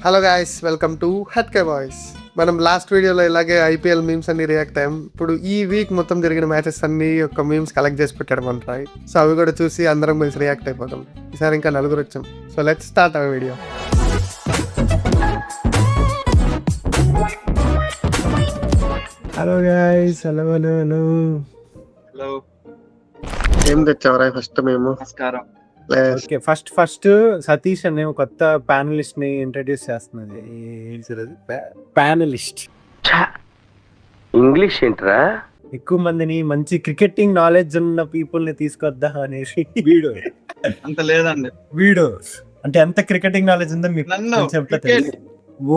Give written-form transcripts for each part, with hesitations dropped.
Hello guys, welcome to హెడ్కే బాయ్స్. మనం లాస్ట్ వీడియోలో ఇలాగే ఐపీఎల్ మీమ్స్ అన్ని రియాక్ట్ అయ్యాం. ఇప్పుడు ఈ వీక్ మొత్తం జరిగిన మ్యాచెస్ అన్ని ఒక మీమ్స్ కలెక్ట్ చేసి పెట్టాడు మన రాయ్. సో అవి కూడా చూసి అందరం కలిసి రియాక్ట్ అయిపోతాం. ఈసారి ఇంకా నలుగురు వచ్చాం. So let's start our video. Hello guys, hello hello hello hello, ఏం తెచ్చావరా ఫస్ట్ మేము? నమస్కారం. ఓకే, ఫస్ట్ సతీష్ అనే ఒక కొత్త ప్యానలిస్ట్ ని ఇంట్రడ్యూస్ చేస్తున్నది. ప్యానలిస్ట్ ఇంగ్లీష్ ఏంట్రా? ఎక్కువ మందిని మంచి క్రికెటింగ్ నాలెడ్జ్ ఉన్న పీపుల్ ని తీసుకొద్దా అనేసి వీడియో అంత లేదండి. అంటే ఎంత క్రికెటింగ్ నాలెడ్జ్ ఉందో మీకు నన్ను చెప్పలేదు.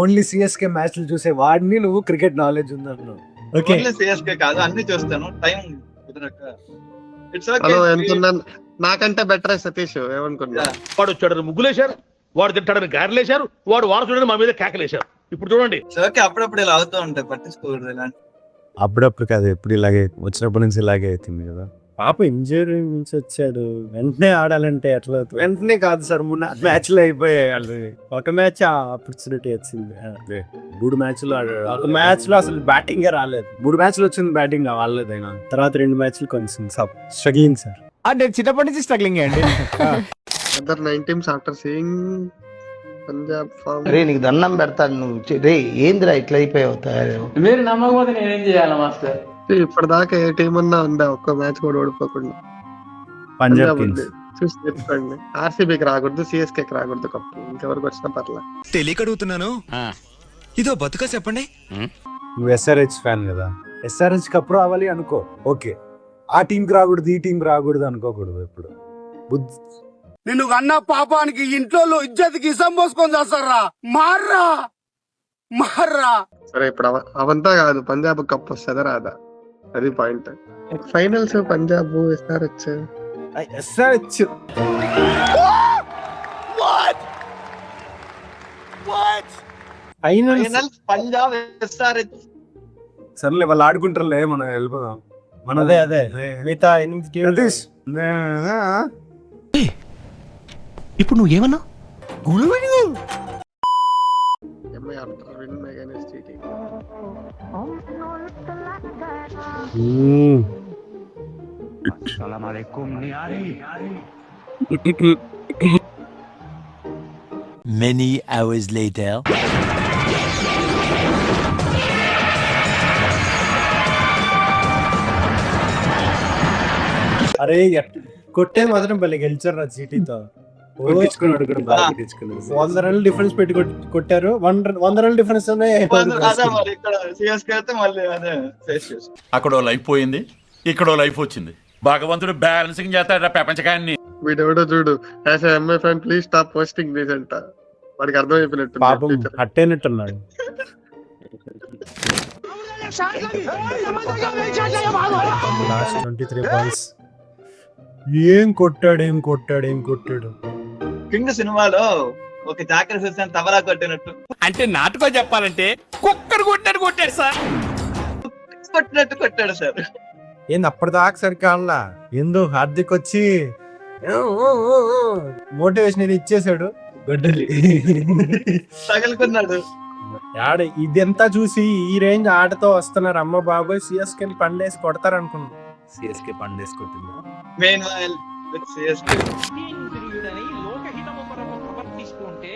ఓన్లీ సిఎస్కే మ్యాచ్లు చూసే వాడిని నువ్వు క్రికెట్ నాలెడ్జ్ ఉందన్నావు. ఓకే, సిఎస్కే కాదు, అన్ని చూస్తాను. టైం కుదరక. It's okay. హలో, ఎంత నాకంటే బెటర్ సతీష్. ఏమనుకున్నా? వాడు వచ్చాడని ముగ్గులేశారు, వాడు తింటాడని గారెలేశారు, వాడు వారసుడని మా మీద కేకలేశారు. ఇప్పుడు చూడండి. It's okay. అప్పుడప్పుడు ఇలా అవుతూ ఉంటాయి, పట్టించుకోకూడదు ఇలాంటి. అప్పుడప్పుడు కాదు, ఎప్పుడు ఇలాగే వచ్చినప్పటి నుంచి ఇలాగే అవుతుంది కదా. పాప ఇంజరీ నుంచి వచ్చాడు, వెంటనే ఆడాలంటే ఎట్లా అవుతుంది? వెంటనే కాదు సార్, 3 మ్యాచ్లు అయిపోయాయి. వాళ్ళు ఒక మ్యాచ్ ఆపర్చునిటీ వచ్చింది, 3 మ్యాచ్లు ఆడాడు. ఒక మ్యాచ్ లో అసలు బ్యాటింగ్ రాలేదు. 3 మ్యాచ్లు వచ్చింది, బ్యాటింగ్ రాలేదు. అయినా తర్వాత 2 మ్యాచ్లు కొంచెం స్ట్రగ్లింగ్ సార్. నేను చిన్నప్పటి నుంచి స్ట్రగ్లింగ్ అండి. Other 9 teams after seeing Punjab form. రే నీకు దండం పెడతాను, నువ్వు రే ఏందిరా ఇట్లా అయిపోయావు తయారు. మీరు నమ్మకపోతే నేనేం చేయాలి మాస్టర్? ఇప్పటిదాకా ఏ టీం అన్నా ఉందా ఒక్క మ్యాచ్ కూడా ఓడిపోకుండా? పంజాబ్ ఉంది. కింగ్స్ చూసి చెప్పుకోండి. ఆర్సీబీకి రాకూడదు, సిఎస్కేకి రాకూడదు కప్పు. ఇంకెవరికి వచ్చినా పర్లా. తెలియక అడుగుతున్నాను, ఇదో బతుక చెప్పండి. నువ్వు ఎస్ఆర్హెచ్ ఫ్యాన్ కదా, ఎస్ఆర్హెచ్ కప్ రావాలి అనుకో, ఓకే. ఆ టీంకి రాకూడదు, ఈ టీంకి రాకూడదు అనుకోకూడదు. ఎప్పుడు బుద్ధి నిన్ను అన్న పాపానికి ఇంట్లో ఇజ్జతికి ఇసం పోసుకొని చేస్తారా? మార్రా. సరే, ఇప్పుడు అవంతా కాదు, పంజాబ్ కప్ వస్తుందా రాదా, అది point. Finals Punjab SRH. SRH finals Punjab SRH. సర్లే, వాళ్ళు ఆడుకుంటారులే, మనం వెళ్ళిపోదాం. అదే మిగతా 8 టీంలు. ఇప్పుడు నువ్వు ఏమన్నా Many hours later. అరే కొట్టే మాత్రం భలే గెలిచారు రా జీటీతో. కొట్టించుకున్నాడు కూడా, బాగా కొట్టించుకున్నాడు. 100 రన్లు డిఫరెన్స్ పెట్టి కొట్టారు. 100 రన్ల డిఫరెన్స్ అదే మరి ఇక్కడ సిఎస్కే అయితే మళ్ళీ అదే ఫేస్ చేసి. అక్కడో లైఫ్ పోయింది, ఇక్కడో లైఫ్ వచ్చింది. భగవంతుడు బ్యాలెన్సింగ్ చేస్తాడు ప్రపంచకాన్ని. వీడెవడో చూడు, as MI fan please stop posting this అంట. వాడికి అర్థం అయిపోయినట్టు. పాపం హట్టేనట్టున్నాడు. లాస్ట్ 23 బాల్స్ ఏం కొట్టాడు. కింగ్ సినిమాలో ఒక జాకెట్ వేసాను, తబలా కొట్టినట్టు. అంటే నాటుకో చెప్పాలంటే కుక్కర్ కొట్టాడు సార్. కొట్టినట్టు కొట్టాడు సార్. ఏంది అప్పటిదాకా సరికాల ఏందో హార్దిక్ వచ్చి మోటివేషన్ ఇది ఇచ్చేసాడు. గడ్డలి తగులుకున్నాడు. ఇదంతా చూసి ఈ రేంజ్ ఆటతో వస్తున్నారు. అమ్మ బాబోయ్, సిఎస్కే పండేసి కొడతారు అనుకున్నాను. సిఎస్కే పండేసి కొట్టింది. Meanwhile with CSK. లోకహితము కొరకు ప్రవర్తిస్తుంటే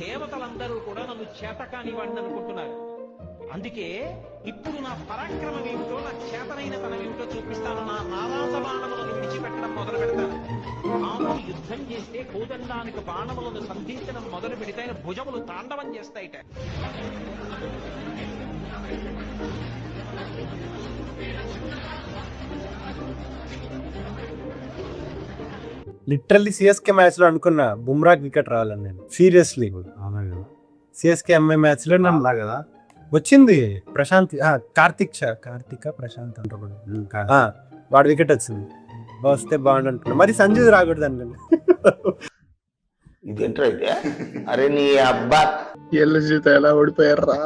దేవతలందరూ కూడా నన్ను చేతకాని వాడిని అనుకుంటున్నారు. అందుకే ఇప్పుడు నా పరాక్రమం ఏమిటో, నా చేతనైన తనం ఏమిటో చూపిస్తాను. నా నారాజ బాణములను విడిచిపెట్టడం మొదలు పెడతాను. రాముడు యుద్ధం చేస్తే కోదండానికి బాణములను సంధించడం మొదలు పెడితే ఆయన భుజములు తాండవం చేస్తాయిట. లిటరల్లీ సిఎస్కే మ్యాచ్ లో అనుకున్నా బుమ్రా వికెట్ రావాలని నేను. సీరియస్లీ సిఎస్కే ఎంఐ మ్యాచ్ లో నన్ను కదా వచ్చింది. ప్రశాంత్ ప్రశాంత్ అంటారు, వాడు వికెట్ వచ్చింది. వస్తే బాగుండు అనుకున్నా. మరి సంజయ్ రాకూడదు అనుకున్నా. ఇదేంట్రా ఇదే? అరే నీ అబ్బా, ఎల్ఎస్జీతో ఎలా ఓడిపోయారా?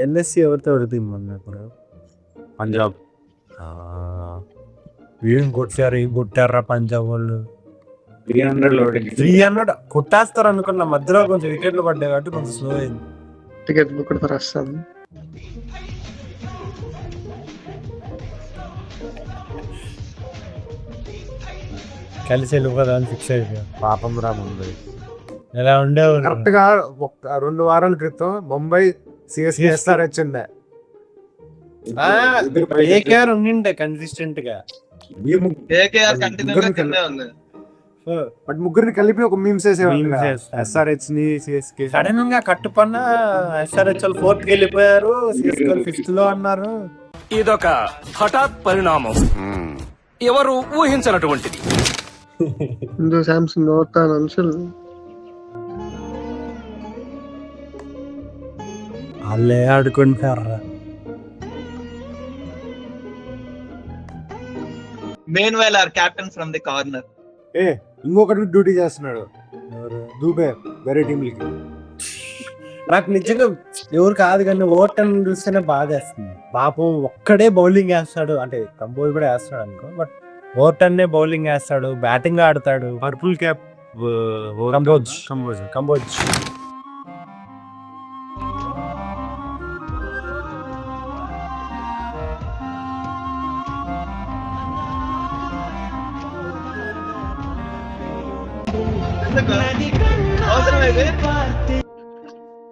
ఎల్ఎస్సి ఎవరితో ఓడిపోయింది మొన్న? పంజాబ్. ఏం కొట్టారా పంజాబ్ వాళ్ళు 300 కొట్టేస్తారు అనుకున్న మధ్యలో కొంచెం వికెట్లు పడ్డాయి కాబట్టి కొంచెం స్లో అయింది. టికెట్ బుక్ కూడా రాస్తాను. కలిసి వెళ్ళిపోదాన్ని ఫిక్స్ అయిపోయా. పాపం రా ముంబై ఎలా ఉండేవారు. కరెక్ట్ గా 2 వారాల క్రితం ముంబై సిఎస్కే వచ్చిండే. ఏకేఆర్ ఉండిండే కన్సిస్టెంట్ గా. కేకేఆర్ కంటిన్యూగా కిందే ఉంది. బట్ ముగ్గురిని కలిపి ఒక మీమ్స్ వేసేవాళ్ళు. ఎస్ఆర్హెచ్ ని సిఎస్కే సడన్ గా కట్టుపన్న ఎస్ఆర్హెచ్ 4th వెళ్ళిపోయారు, సిఎస్కే 5th లో అన్నారు. ఇదొక హఠాత్ పరిణామం, ఎవరు ఊహించినటువంటిది. హిందూ శాంసంగ్ నోతాన్ అంశులు వాళ్ళే ఆడుకుంటారా. Meanwhile, our captain from the corner. ఇంకొకటి డ్యూటీ చేస్తున్నాడు దూబే వేరే టీంలకి. నాకు నిజంగా ఎవరు కాదు కానీ ఓటన్ చూస్తేనే బాధ వేస్తుంది. పాపం ఒక్కడే బౌలింగ్ వేస్తాడు, అంటే కంబోజ్ కూడా వేస్తాడు అనుకో, బట్ ఓటన్నే బౌలింగ్ వేస్తాడు, బ్యాటింగ్ ఆడతాడు. పర్పుల్ క్యాప్ కంబోజ్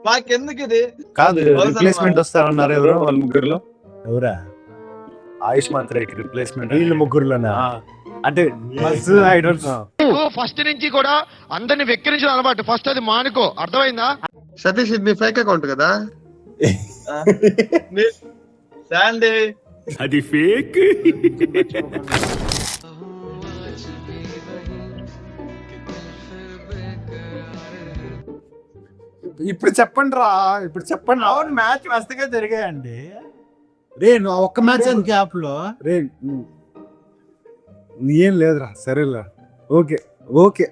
మాకెందుకు ఇది కాదు, రిప్లేస్మెంట్ వస్తారన్నారు ఎవరో వాళ్ళ ముగ్గురులో. ఎవరా? ఆయుష్ మాత్రకి రిప్లేస్మెంట్ వీళ్ళు ముగ్గురులోనా? అంటే ఫస్ట్ నుంచి కూడా అందరిని వెక్కిరించిన అలవాటు, ఫస్ట్ అది మానుకో, అర్థమైందా? సతీష్ ఇది ఫేక్ అకౌంట్ కదా? శాండీ అది ఫేక్. ఇప్పుడు చెప్పండి రా, ఇప్పుడు చెప్పండి. అవును, మ్యాచ్ మస్తుగా జరిగాయండి. రే నువ్వు ఒక్క మ్యాచ్ అని గ్యాప్ లో రే ఏం లేదురా, సరేలా, ఓకే ఓకే.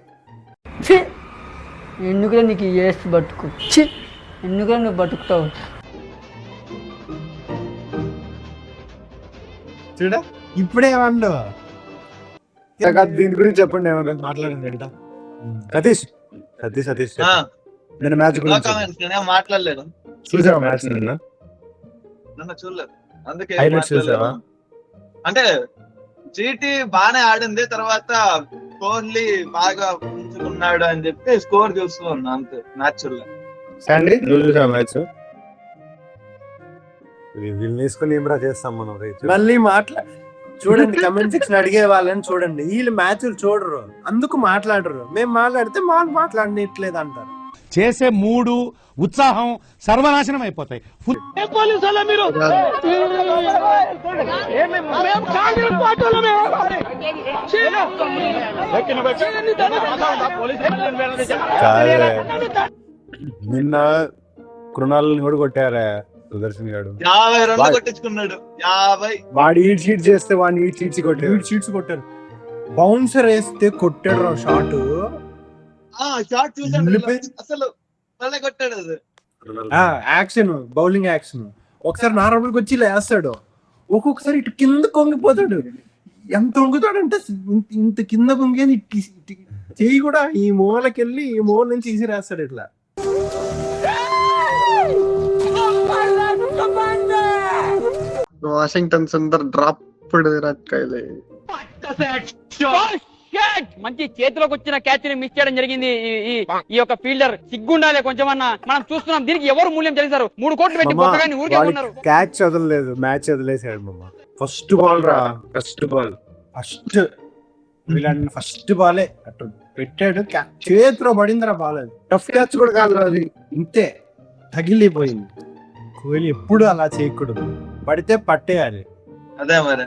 ఎందుకురా నీకు ఏసి బతుకు, ఎందుకురా నువ్వు బతుకుతావు? చూడ ఇప్పుడేమండు దీని గురించి చెప్పండి, ఏమన్నా మాట్లాడండి. సతీష్ సతీష్ సతీష్ నేను మ్యాచ్ నేనే మాట్లాడలేదు. చూసావా మ్యాచ్? నన్ను చూడలేదు, అందుకే హైలైట్స్ చూసావా? అంటే జీటీ బానే ఆడింది, తర్వాత కోహ్లీ బాగా ఉంచుకున్నాడు అని చెప్పి స్కోర్ చూస్తూ ఉన్నా అంతే. న్యాచురల్ శాండీ చూసావా మ్యాచ్? వీళ్ళు వేసుకుని ఏం రా చేస్తాం మనం. మళ్ళీ చూడండి, కమెంట్ సెక్షన్ అడిగే వాళ్ళని చూడండి. వీళ్ళు మ్యాచ్లు చూడరు, అందుకు మాట్లాడరు. మేము మాట్లాడితే మాట్లాడనట్లేదు అంటారు. చేసే మూడు ఉత్సాహం సర్వనాశనం అయిపోతాయి. నిన్న కృణాలని కూడా కొట్టారా సుదర్శన్ గారు? 50 రన్లు కొట్టించుకున్నాడు. 50 వాడు ఈడ్ షీట్ చేస్తే వాడిని ఈడ్ షీట్స్ కొట్టారు. బౌన్సర్ వేస్తే కొట్టాడు షాట్. షాట్ చూసాడు అసలు, భలే కొట్టాడు అది. Action, bowling action. ఒకసారి నార్మల్కి వచ్చి ఇలా వేస్తాడు, ఒక్కొక్కసారి ఇటు కింద కొంగిపోతాడు. ఎంత వంగుతాడంటే ఇంత కింద కొంగేది చెయ్యి కూడా ఈ మూలకెళ్ళి ఈ మూల నుంచి ఈసిరేస్తాడు ఇట్లా. Washington Sundar drop Virat Kohli. మంచి చేతిలోకి వచ్చిన క్యాచ్ ని మిస్ చేయడం జరిగింది ఈ యొక్క ఫీల్డర్. సిగ్గుండాలి కొంచెమన్నా. మనం చూస్తున్నాం, దీనికి ఎవరు మూల్యం చెల్లిస్తారు? 3 కోట్లు పెట్టి పొక్కగాని ఊరికే ఉన్నారు. క్యాచ్ వదలలేదు, మ్యాచ్ వదిలేసాడు మామ. ఫస్ట్ బాల్ రా, ఫస్ట్ బాలే అటు పెట్టాడు, చేతిలో పడిందిరా బాల్. అది టఫ్ క్యాచ్ కూడా కాదు అది, ఇంతే తగిలిపోయింది. కోహ్లీ ఎప్పుడు అలా చేయకూడదు, పడితే పట్టేయాలి. అదే మరి.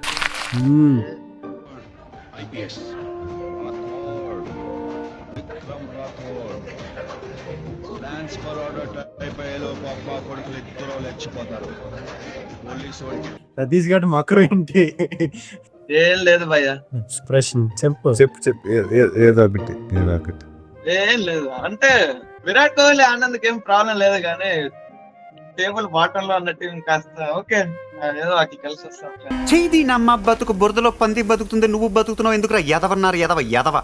సతీష్ గారు మకరు ఏంటి? ఏం లేదు భయ్య, ఎక్స్ప్రెషన్ చెప్పు ఏదో ఒకటి. ఏం లేదు అంటే విరాట్ కోహ్లీ ఆనందకి ఏం ప్రాబ్లం లేదు, కానీ టేబుల్ బాటమ్ లో ఉన్న టీం కాస్త ఓకే ఏదో వాటికి కలిసి వస్తాం. చేది నమ్మ బతుకు బురదలో పంది బతుకుతుంది, నువ్వు బతుకుతున్నావు ఎందుకురా ఎదవన్నారు ఎదవ ఎదవ.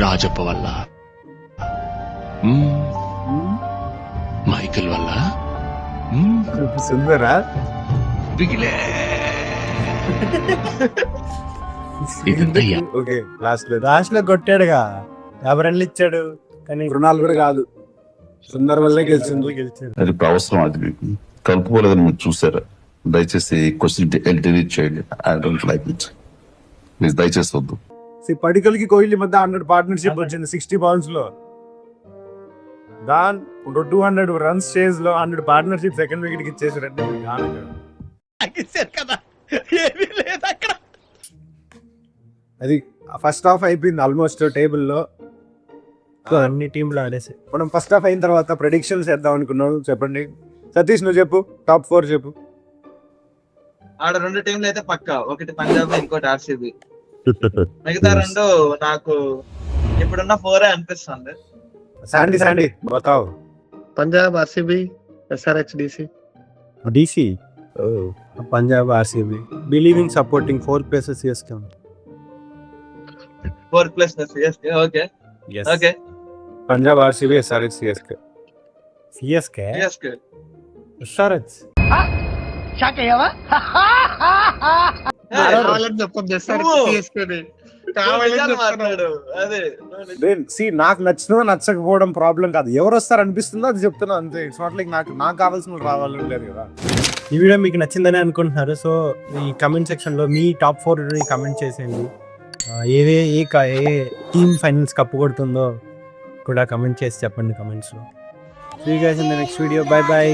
రాజప్ప వల్ల మైకిల్ వల్ల సుందరా ఓకే లాస్ట్ లో కొట్టాడుగా 50 రన్లు ఇచ్చాడు కానీ రుణాలు కూడా కాదు, సుందర్ వల్లే గెలిచాడు. అది ఇప్పుడు అవసరం, అది మీకు కలుపుకోలేదని మీరు చూసారా? దయచేసి క్వశ్చన్ డిలీట్ చేయండి. I don't like it. Please దయచేసి వద్దు. పడికల్కి కోహ్లీ మధ్య 100 పార్ట్నర్షిప్ వచ్చింది 60 బౌన్స్ లో. 200 రన్స్ చేజ్ లో 100 పార్ట్నర్షిప్ సెకండ్ వికెట్ కి ఇచ్చేసారంటే కదా ఏమీ లేదు అక్కడ. అది ఫస్ట్ హాఫ్ అయిపోయింది ఆల్మోస్ట్ టేబుల్లో, అన్ని టీంలు ఆడేసి మనం ఫస్ట్ హాఫ్ అయిన తర్వాత ప్రెడిక్షన్స్ వేద్దాం అనుకున్నాం. చెప్పండి సతీష్, నువ్వు చెప్పు, టాప్ 4 చెప్పు. ఆడ 2 టీంలు అయితే పక్కా, ఒకటి పంజాబ్ ఇంకోటి ఆర్సీబీ. మిగతా 2 నాకు ఇప్పుడున్న 4 అనిపిస్తుంది. శాండీ బతావ్. Punjab, RCB, SRH, DC, Punjab, RCB. Believing supporting 4 places CSK. 4 plus CSK. Okay okay. Punjab, RCB, SRH, CSK. SRH నాకు నచ్చిన నచ్చకపోవడం ప్రాబ్లం కాదు, ఎవరు వస్తారు అనిపిస్తుందో అది చెప్తున్నా అంతే. ఇట్స్ నాట్ లైక్ నాకు కావాల్సిన రావాలని లేదు కదా. ఈ వీడియో మీకు నచ్చిందని అనుకుంటున్నారు. సో ఈ కమెంట్ సెక్షన్లో మీ టాప్ 4 కమెంట్ చేసేయండి. ఏ టీమ్ ఫైనల్స్ కప్పు కొడుతుందో కూడా కమెంట్ చేసి చెప్పండి కమెంట్స్లో. See you guys in the next video. Bye by.